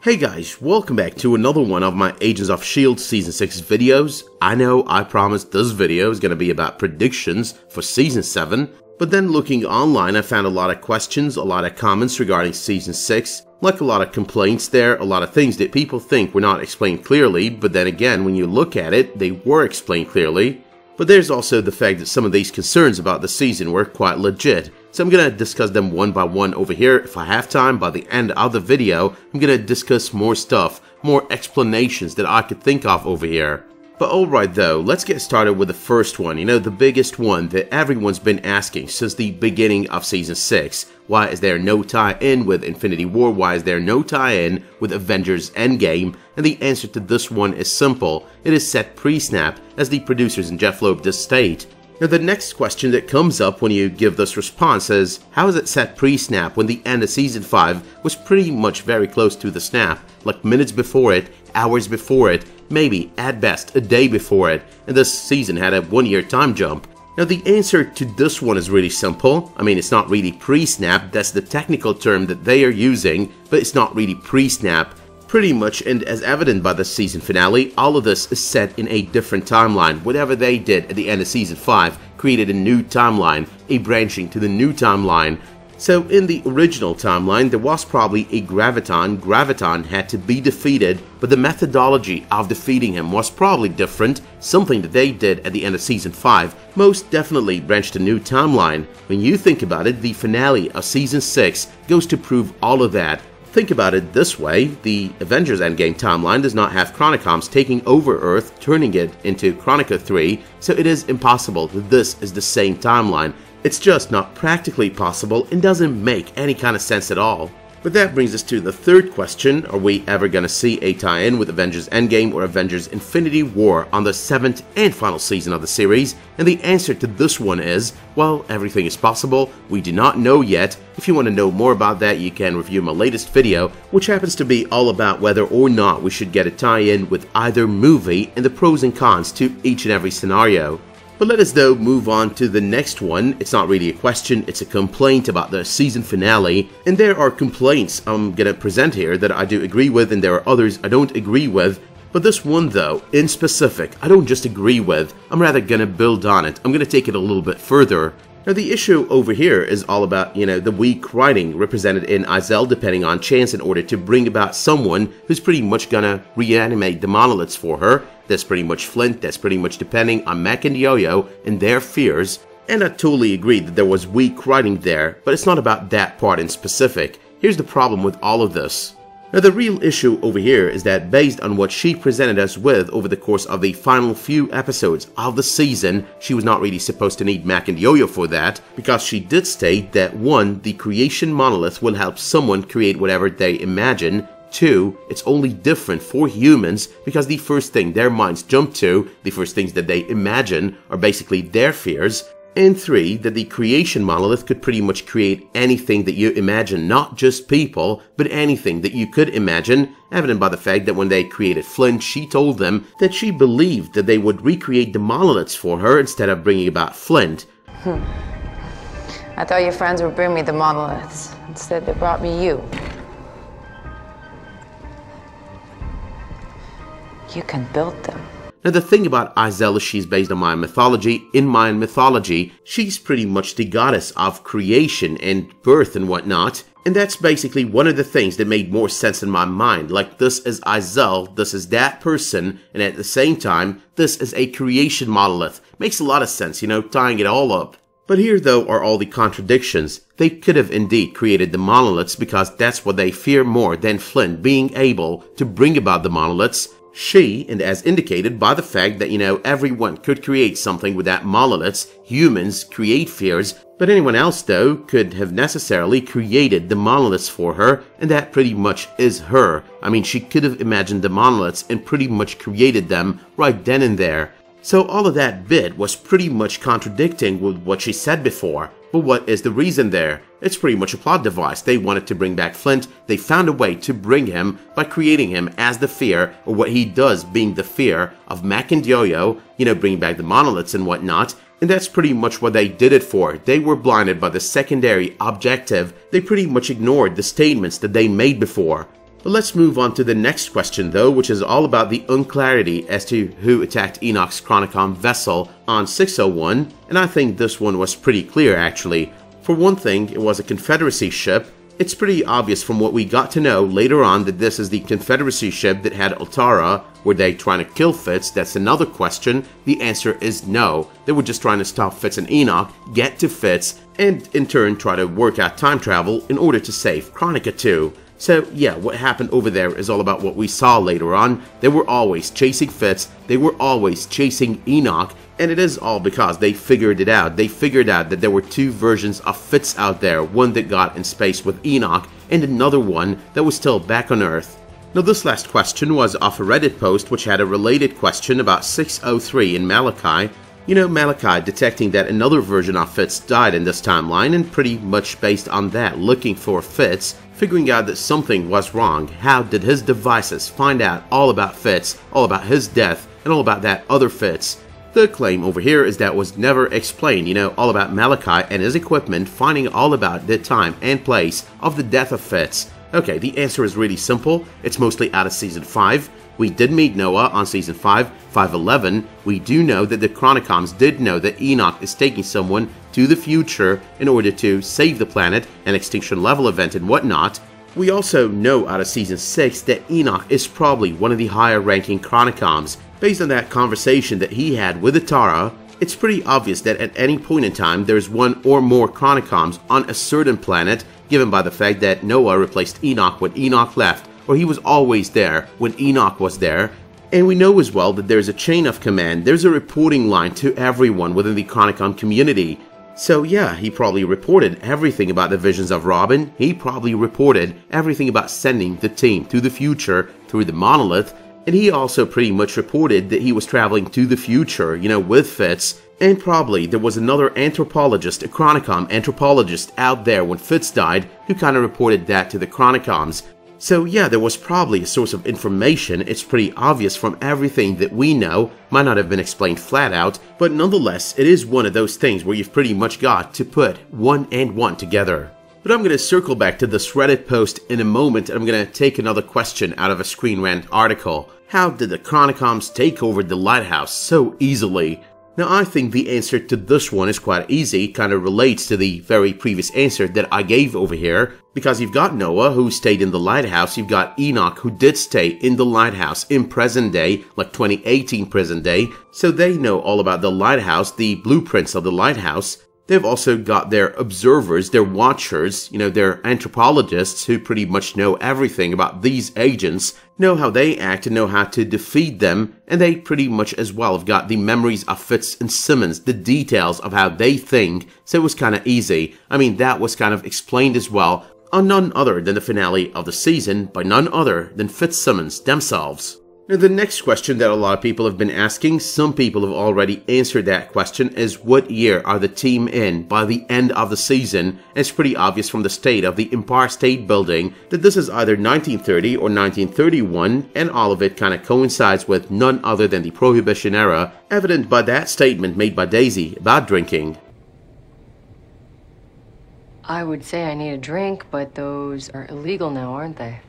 Hey guys, welcome back to another one of my Agents of S.H.I.E.L.D. Season 6 videos. I know I promised this video is going to be about predictions for Season 7, but then looking online I found a lot of questions, a lot of comments regarding Season 6, like a lot of complaints there, a lot of things that people think were not explained clearly, but then again when you look at it, they were explained clearly. But there's also the fact that some of these concerns about the season were quite legit. So I'm going to discuss them one by one over here. If I have time, by the end of the video, I'm going to discuss more stuff, more explanations that I could think of over here. But alright though, let's get started with the first one, the biggest one that everyone's been asking since the beginning of Season 6. Why is there no tie-in with Infinity War? Why is there no tie-in with Avengers Endgame? And the answer to this one is simple. It is set pre-snap, as the producers and Jeff Loeb just state. Now the next question that comes up when you give this response is, how is it set pre-snap when the end of Season 5 was pretty much very close to the snap, like minutes before it, hours before it, maybe at best a day before it, and this season had a 1-year time jump? Now the answer to this one is really simple. I mean, it's not really pre-snap, that's the technical term that they are using, but it's not really pre-snap. Pretty much, and as evident by the season finale, all of this is set in a different timeline. Whatever they did at the end of Season 5 created a new timeline, a branching to the new timeline. So in the original timeline, there was probably a Graviton. Graviton had to be defeated, but the methodology of defeating him was probably different. Something that they did at the end of Season 5 most definitely branched a new timeline. When you think about it, the finale of Season 6 goes to prove all of that. Think about it this way, the Avengers Endgame timeline does not have Chronicoms taking over Earth, turning it into Chronica 3, so it is impossible that this is the same timeline. It's just not practically possible and doesn't make any kind of sense at all. But that brings us to the third question, are we ever gonna see a tie-in with Avengers Endgame or Avengers Infinity War on the 7th and final season of the series? And the answer to this one is, well, everything is possible, we do not know yet. If you want to know more about that, you can review my latest video, which happens to be all about whether or not we should get a tie-in with either movie and the pros and cons to each and every scenario. But let us though move on to the next one. It's not really a question, it's a complaint about the season finale. And there are complaints I'm gonna present here that I do agree with, and there are others I don't agree with. But this one though, in specific, I don't just agree with, I'm rather gonna build on it. I'm gonna take it a little bit further. Now the issue over here is all about, the weak writing represented in Izel depending on chance in order to bring about someone who's pretty much gonna reanimate the monoliths for her. That's pretty much Flint, that's pretty much depending on Mac and Yo-Yo and their fears. And I totally agree that there was weak writing there, but it's not about that part in specific. Here's the problem with all of this. Now the real issue over here is that based on what she presented us with over the course of the final few episodes of the season, she was not really supposed to need Mac and Yo-Yo for that, because she did state that 1. The creation monolith will help someone create whatever they imagine. 2. It's only different for humans because the first thing their minds jump to, the first things that they imagine, are basically their fears. And 3, that the creation monolith could pretty much create anything that you imagine, not just people, but anything that you could imagine, evident by the fact that when they created Flint, she told them that she believed that they would recreate the monoliths for her instead of bringing about Flint. I thought your friends would bring me the monoliths. Instead, they brought me you. You can build them. Now the thing about Izel is she's based on Mayan mythology. In Mayan mythology, she's pretty much the goddess of creation and birth and whatnot. And that's basically one of the things that made more sense in my mind. Like, this is Izel, this is that person, and at the same time, this is a creation monolith. Makes a lot of sense, tying it all up. But here though are all the contradictions. They could have indeed created the monoliths because that's what they fear more than Flint being able to bring about the monoliths. She, and as indicated by the fact that, everyone could create something with that monoliths, humans create fears, but anyone else, though, could have necessarily created the monoliths for her, and that pretty much is her. I mean, she could have imagined the monoliths and pretty much created them right then and there. So all of that bit was pretty much contradicting with what she said before. But what is the reason there? It's pretty much a plot device. They wanted to bring back Flint. They found a way to bring him by creating him as the fear, or what he does being the fear of Mac and Yo-Yo, bringing back the monoliths and whatnot. And that's pretty much what they did it for. They were blinded by the secondary objective. They pretty much ignored the statements that they made before. But let's move on to the next question though, which is all about the unclarity as to who attacked Enoch's Chronicom vessel on 601, and I think this one was pretty clear actually. For one thing, it was a Confederacy ship. It's pretty obvious from what we got to know later on that this is the Confederacy ship that had Altara. Were they trying to kill Fitz? That's another question. The answer is no. They were just trying to stop Fitz and Enoch, get to Fitz, and in turn try to work out time travel in order to save Chronica 2. So yeah, what happened over there is all about what we saw later on. They were always chasing Fitz, they were always chasing Enoch, and it is all because they figured it out. They figured out that there were two versions of Fitz out there, one that got in space with Enoch, and another one that was still back on Earth. Now this last question was off a Reddit post which had a related question about 603 in Malachi. You know, Malachi detecting that another version of Fitz died in this timeline, and pretty much based on that, looking for Fitz, figuring out that something was wrong. How did his devices find out all about Fitz, all about his death, and all about that other Fitz? The claim over here is that was never explained, you know, all about Malachi and his equipment finding all about the time and place of the death of Fitz. Okay, the answer is really simple. It's mostly out of Season 5. We did meet Noah on Season 5, 511. We do know that the Chronicoms did know that Enoch is taking someone to the future in order to save the planet, an extinction level event and whatnot. We also know out of Season 6 that Enoch is probably one of the higher ranking Chronicoms. Based on that conversation that he had with Atara, it's pretty obvious that at any point in time there's one or more Chronicoms on a certain planet, given by the fact that Noah replaced Enoch when Enoch left, or he was always there when Enoch was there. And we know as well that there's a chain of command, there's a reporting line to everyone within the Chronicom community. So yeah, he probably reported everything about the visions of Robin, he probably reported everything about sending the team to the future through the Monolith, and he also pretty much reported that he was traveling to the future, you know, with Fitz. And probably there was another anthropologist, a Chronicom anthropologist out there when Fitz died, who kind of reported that to the Chronicoms. So yeah, there was probably a source of information. It's pretty obvious from everything that we know. Might not have been explained flat out, but nonetheless, it is one of those things where you've pretty much got to put one and one together. But I'm going to circle back to this Reddit post in a moment, and I'm going to take another question out of a Screen Rant article. How did the Chronicoms take over the Lighthouse so easily? Now I think the answer to this one is quite easy, it kind of relates to the very previous answer that I gave over here, because you've got Noah who stayed in the Lighthouse, you've got Enoch who did stay in the Lighthouse in present day, like 2018 present day, so they know all about the Lighthouse, the blueprints of the Lighthouse. They've also got their observers, their watchers, you know, their anthropologists who pretty much know everything about these agents, know how they act and know how to defeat them, and they pretty much as well have got the memories of Fitz and Simmons, the details of how they think, so it was kind of easy. I mean, that was kind of explained as well on none other than the finale of the season by none other than Fitzsimmons themselves. Now the next question that a lot of people have been asking, some people have already answered that question, is what year are the team in by the end of the season? And it's pretty obvious from the state of the Empire State Building that this is either 1930 or 1931, and all of it kind of coincides with none other than the Prohibition era, evident by that statement made by Daisy about drinking. I would say I need a drink, but those are illegal now, aren't they?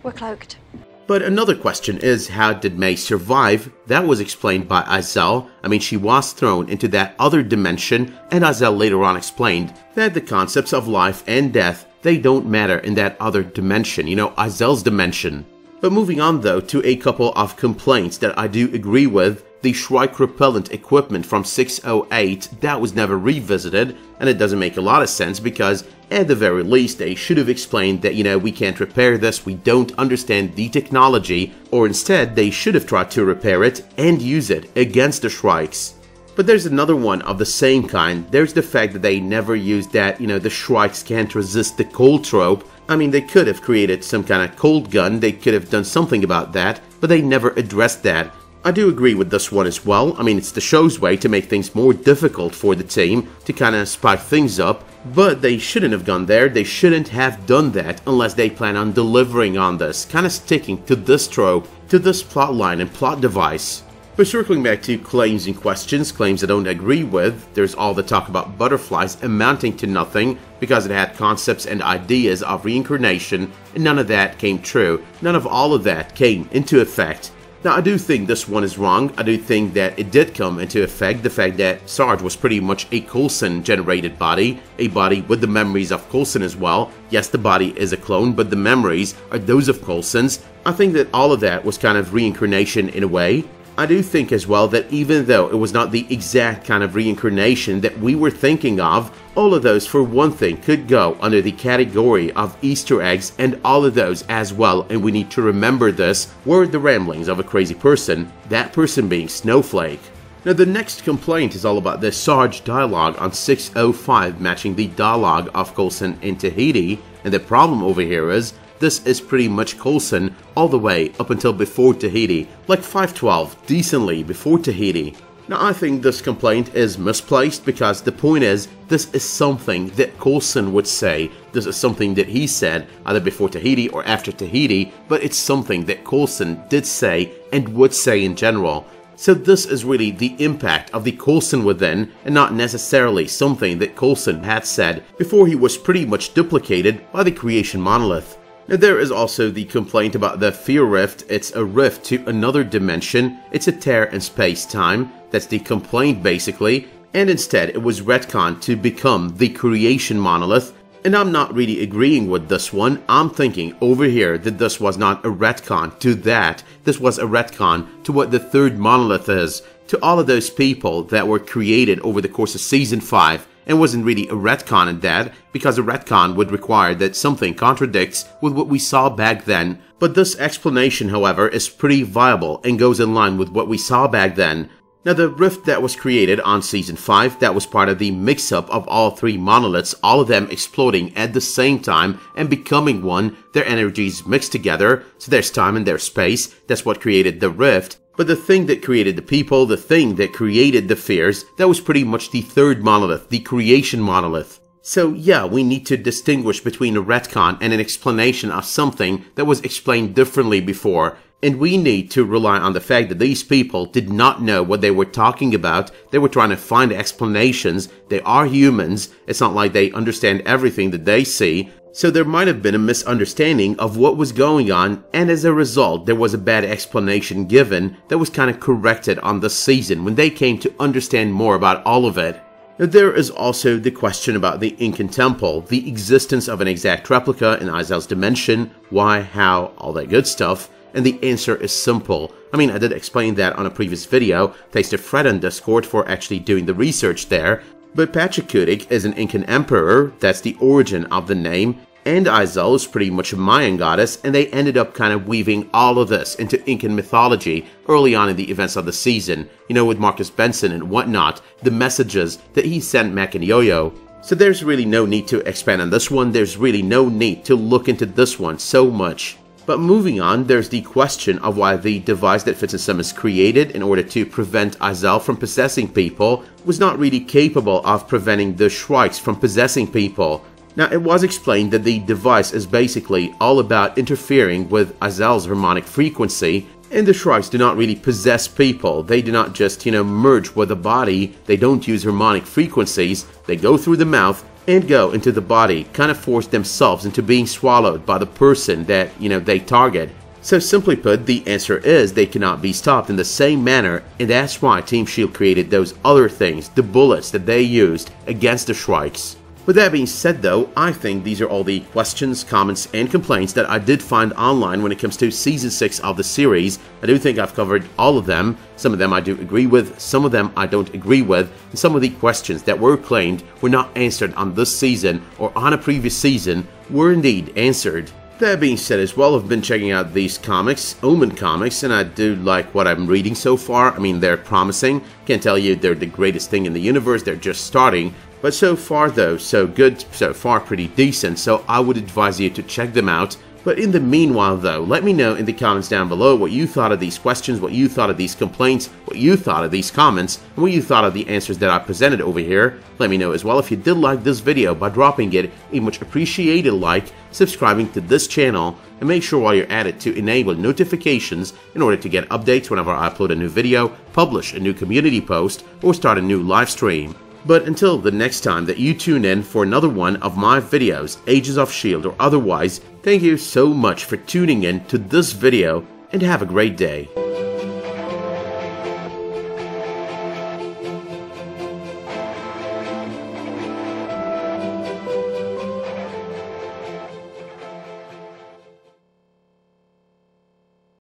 We're cloaked. But another question is, how did May survive? That was explained by Azel. I mean, she was thrown into that other dimension, and Azel later on explained that the concepts of life and death, they don't matter in that other dimension, you know, Azel's dimension. But moving on though to a couple of complaints that I do agree with. The Shrike repellent equipment from 608, that was never revisited, and it doesn't make a lot of sense because at the very least they should have explained that, you know, we can't repair this, we don't understand the technology, or instead they should have tried to repair it and use it against the Shrikes. But there's another one of the same kind. There's the fact that they never used that, you know, the Shrikes can't resist the cold trope. I mean, they could have created some kind of cold gun, they could have done something about that, but they never addressed that. I do agree with this one as well. I mean, it's the show's way to make things more difficult for the team, to kind of spice things up, but they shouldn't have gone there, they shouldn't have done that unless they plan on delivering on this, kind of sticking to this trope, to this plotline and plot device. But circling back to claims and questions, claims I don't agree with, there's all the talk about butterflies amounting to nothing because it had concepts and ideas of reincarnation, and none of that came true. None of all of that came into effect. Now, I do think this one is wrong. I do think that it did come into effect, the fact that Sarge was pretty much a Coulson-generated body, a body with the memories of Coulson as well. Yes, the body is a clone, but the memories are those of Coulson's. I think that all of that was kind of reincarnation in a way. I do think as well that even though it was not the exact kind of reincarnation that we were thinking of, all of those, for one thing, could go under the category of Easter eggs, and all of those as well, and we need to remember this, were the ramblings of a crazy person, that person being Snowflake. Now, the next complaint is all about the Sarge Dialogue on 605 matching the dialogue of Coulson in Tahiti, and the problem over here is, this is pretty much Coulson all the way up until before Tahiti, like 512, decently before Tahiti. Now, I think this complaint is misplaced because the point is, this is something that Coulson would say. This is something that he said either before Tahiti or after Tahiti, but it's something that Coulson did say and would say in general. So this is really the impact of the Coulson within, and not necessarily something that Coulson had said before he was pretty much duplicated by the creation monolith. Now, there is also the complaint about the Fear Rift. It's a rift to another dimension. It's a tear in space-time. That's the complaint basically. And instead, it was retconned to become the creation monolith. And I'm not really agreeing with this one. I'm thinking over here that this was not a retcon to that. This was a retcon to what the Third Monolith is. To all of those people that were created over the course of Season 5. And wasn't really a retcon in that, because a retcon would require that something contradicts with what we saw back then. But this explanation, however, is pretty viable and goes in line with what we saw back then. Now, the rift that was created on Season 5, that was part of the mix-up of all three monoliths, all of them exploding at the same time and becoming one, their energies mixed together, so there's time and there's space, that's what created the rift. But the thing that created the people, the thing that created the fears, that was pretty much the Third Monolith, the creation monolith. So yeah, we need to distinguish between a retcon and an explanation of something that was explained differently before. And we need to rely on the fact that these people did not know what they were talking about. They were trying to find explanations. They are humans. It's not like they understand everything that they see. So there might have been a misunderstanding of what was going on, and as a result there was a bad explanation given that was kind of corrected on this season when they came to understand more about all of it. Now, there is also the question about the Incan Temple, the existence of an exact replica in Izel's dimension, why, how, all that good stuff, and the answer is simple. I mean, I did explain that on a previous video, thanks to Fred on Discord for actually doing the research there. But Pachacutec is an Incan emperor, that's the origin of the name, and Izel is pretty much a Mayan goddess, and they ended up kind of weaving all of this into Incan mythology early on in the events of the season, you know, with Marcus Benson and whatnot, the messages that he sent Mac and Yo-Yo. So there's really no need to expand on this one, there's really no need to look into this one so much. But moving on, there's the question of why the device that Fitz and Simmons created in order to prevent Izel from possessing people was not really capable of preventing the Shrikes from possessing people. Now, it was explained that the device is basically all about interfering with Izel's harmonic frequency, and the Shrikes do not really possess people. They do not just, merge with the body. They don't use harmonic frequencies. They go through the mouth and go into the body, kind of force themselves into being swallowed by the person that, they target. So simply put, the answer is they cannot be stopped in the same manner, and that's why Team S.H.I.E.L.D. created those other things, the bullets that they used against the Shrikes. With that being said though, I think these are all the questions, comments, and complaints that I did find online when it comes to Season 6 of the series. I do think I've covered all of them. Some of them I do agree with, some of them I don't agree with, and some of the questions that were claimed were not answered on this season or on a previous season were indeed answered. That being said as well, I've been checking out these comics, Omen comics, and I do like what I'm reading so far. I mean, they're promising. Can't tell you they're the greatest thing in the universe, they're just starting. But so far though, so good, so far pretty decent, so I would advise you to check them out. But in the meanwhile though, let me know in the comments down below what you thought of these questions, what you thought of these complaints, what you thought of these comments, and what you thought of the answers that I presented over here. Let me know as well if you did like this video by dropping it a much appreciated like, subscribing to this channel, and make sure while you're at it to enable notifications in order to get updates whenever I upload a new video, publish a new community post, or start a new live stream. But until the next time that you tune in for another one of my videos, Agents of S.H.I.E.L.D. or otherwise, thank you so much for tuning in to this video, and have a great day.